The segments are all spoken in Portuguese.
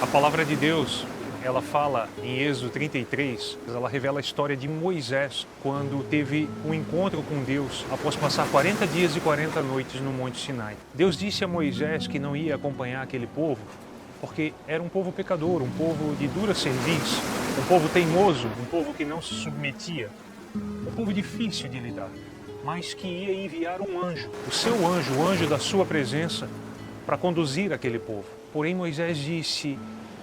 A palavra de Deus, ela fala em Êxodo 33, ela revela a história de Moisés, quando teve um encontro com Deus após passar 40 dias e 40 noites no Monte Sinai. Deus disse a Moisés que não ia acompanhar aquele povo, porque era um povo pecador, um povo de dura cerviz, um povo teimoso, um povo que não se submetia, um povo difícil de lidar, mas que ia enviar um anjo, o seu anjo, o anjo da sua presença, para conduzir aquele povo. Porém Moisés disse: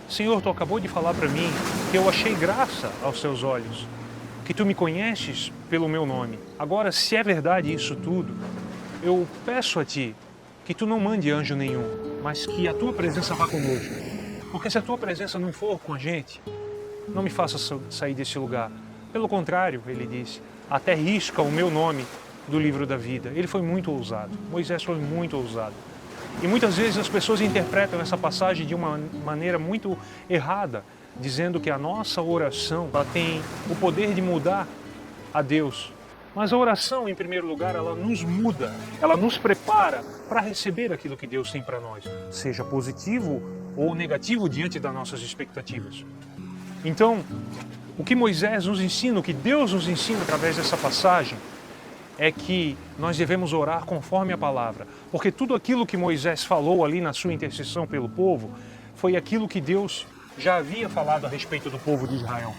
Senhor, tu acabou de falar para mim que eu achei graça aos teus olhos, que tu me conheces pelo meu nome. Agora, se é verdade isso tudo, eu peço a ti que tu não mande anjo nenhum, mas que a tua presença vá conosco. Porque se a tua presença não for com a gente, não me faça sair desse lugar. Pelo contrário, ele disse, até risca o meu nome do livro da vida. Ele foi muito ousado. Moisés foi muito ousado. E muitas vezes as pessoas interpretam essa passagem de uma maneira muito errada, dizendo que a nossa oração ela tem o poder de mudar a Deus. Mas a oração, em primeiro lugar, ela nos muda, ela nos prepara para receber aquilo que Deus tem para nós, seja positivo ou negativo diante das nossas expectativas. Então, o que Moisés nos ensina, o que Deus nos ensina através dessa passagem, é que nós devemos orar conforme a palavra, porque tudo aquilo que Moisés falou ali na sua intercessão pelo povo, foi aquilo que Deus já havia falado a respeito do povo de Israel.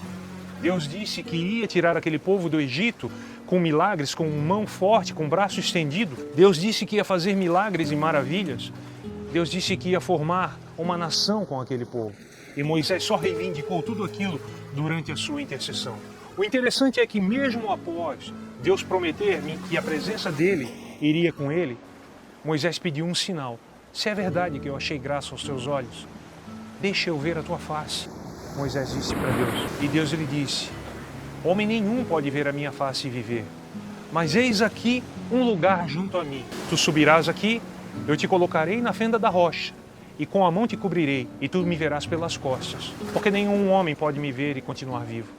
Deus disse que ia tirar aquele povo do Egito com milagres, com mão forte, com braço estendido. Deus disse que ia fazer milagres e maravilhas. Deus disse que ia formar uma nação com aquele povo. E Moisés só reivindicou tudo aquilo durante a sua intercessão. O interessante é que mesmo após Deus prometer-me que a presença dele iria com ele, Moisés pediu um sinal. Se é verdade que eu achei graça aos teus olhos, deixa eu ver a tua face. Moisés disse para Deus. E Deus lhe disse: homem nenhum pode ver a minha face e viver. Mas eis aqui um lugar junto a mim. Tu subirás aqui, eu te colocarei na fenda da rocha, e com a mão te cobrirei, e tu me verás pelas costas. Porque nenhum homem pode me ver e continuar vivo.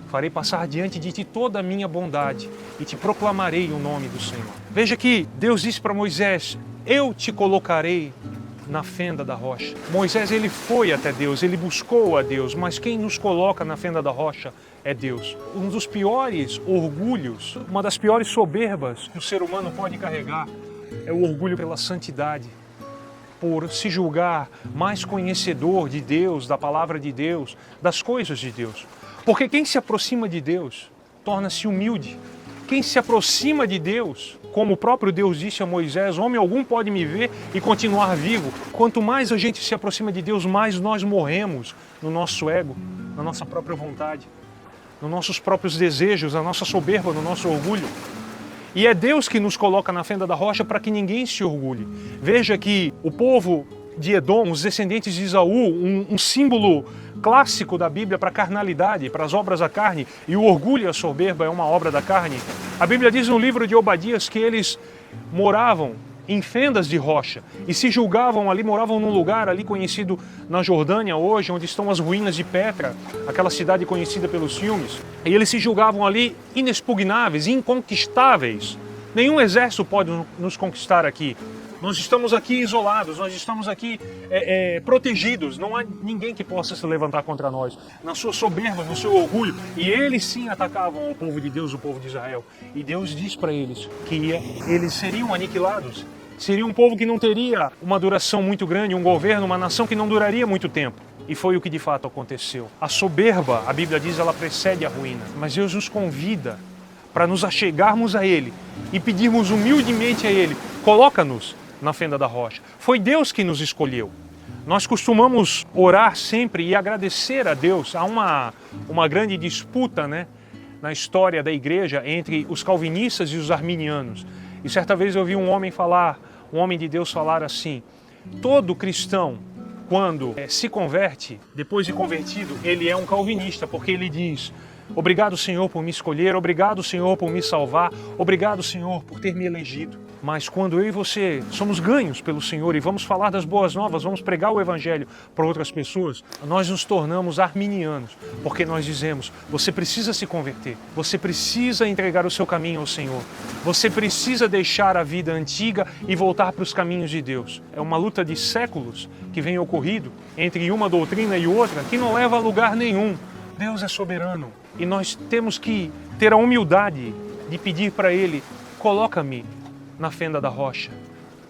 Farei passar diante de ti toda a minha bondade, e te proclamarei o nome do Senhor. Veja que Deus disse para Moisés: eu te colocarei na fenda da rocha. Moisés, ele foi até Deus, ele buscou a Deus, mas quem nos coloca na fenda da rocha é Deus. Um dos piores orgulhos, uma das piores soberbas que o ser humano pode carregar é o orgulho pela santidade, por se julgar mais conhecedor de Deus, da palavra de Deus, das coisas de Deus. Porque quem se aproxima de Deus torna-se humilde. Quem se aproxima de Deus, como o próprio Deus disse a Moisés, homem algum pode me ver e continuar vivo. Quanto mais a gente se aproxima de Deus, mais nós morremos no nosso ego, na nossa própria vontade, nos nossos próprios desejos, na nossa soberba, no nosso orgulho. E é Deus que nos coloca na fenda da rocha para que ninguém se orgulhe. Veja que o povo de Edom, os descendentes de Esaú, um símbolo clássico da Bíblia para a carnalidade, para as obras da carne, e o orgulho e a soberba é uma obra da carne. A Bíblia diz no livro de Obadias que eles moravam em fendas de rocha e se julgavam ali, moravam num lugar ali conhecido na Jordânia hoje, onde estão as ruínas de Petra, aquela cidade conhecida pelos filmes, e eles se julgavam ali inexpugnáveis, inconquistáveis. Nenhum exército pode nos conquistar aqui. Nós estamos aqui isolados, nós estamos aqui protegidos, não há ninguém que possa se levantar contra nós, na sua soberba, no seu orgulho. E eles sim atacavam o povo de Deus, o povo de Israel. E Deus diz para eles que eles seriam aniquilados, seria um povo que não teria uma duração muito grande, um governo, uma nação que não duraria muito tempo. E foi o que de fato aconteceu. A soberba, a Bíblia diz, ela precede a ruína. Mas Deus nos convida para nos achegarmos a Ele e pedirmos humildemente a Ele: coloca-nos na fenda da rocha. Foi Deus que nos escolheu. Nós costumamos orar sempre e agradecer a Deus. Há uma grande disputa, né, na história da igreja entre os calvinistas e os arminianos. E certa vez eu ouvi um homem de Deus falar assim: todo cristão, quando se converte, depois de convertido, ele é um calvinista, porque ele diz: obrigado, Senhor, por me escolher, obrigado, Senhor, por me salvar, obrigado, Senhor, por ter me elegido. Mas quando eu e você somos ganhos pelo Senhor e vamos falar das boas novas, vamos pregar o Evangelho para outras pessoas, nós nos tornamos arminianos, porque nós dizemos, você precisa se converter, você precisa entregar o seu caminho ao Senhor, você precisa deixar a vida antiga e voltar para os caminhos de Deus. É uma luta de séculos que vem ocorrido entre uma doutrina e outra que não leva a lugar nenhum. Deus é soberano e nós temos que ter a humildade de pedir para Ele, coloca-me na fenda da rocha,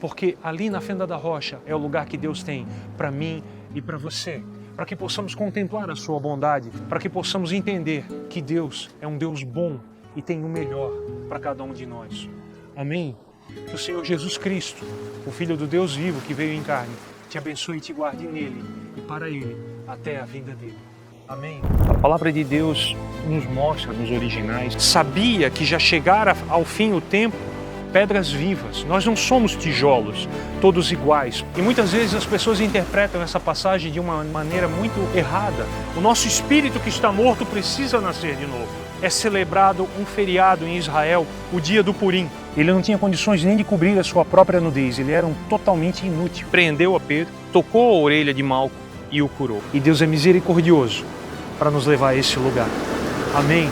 porque ali na fenda da rocha é o lugar que Deus tem para mim e para você, para que possamos contemplar a sua bondade, para que possamos entender que Deus é um Deus bom e tem o melhor para cada um de nós. Amém? Que o Senhor Jesus Cristo, o Filho do Deus vivo que veio em carne, te abençoe e te guarde nele e para ele até a vinda dele. Amém? A palavra de Deus nos mostra nos originais, sabia que já chegara ao fim o tempo, pedras vivas. Nós não somos tijolos, todos iguais. E muitas vezes as pessoas interpretam essa passagem de uma maneira muito errada. O nosso espírito que está morto precisa nascer de novo. É celebrado um feriado em Israel, o dia do Purim. Ele não tinha condições nem de cobrir a sua própria nudez, ele era totalmente inútil. Prendeu a Pedro, tocou a orelha de Malco e o curou. E Deus é misericordioso para nos levar a esse lugar. Amém?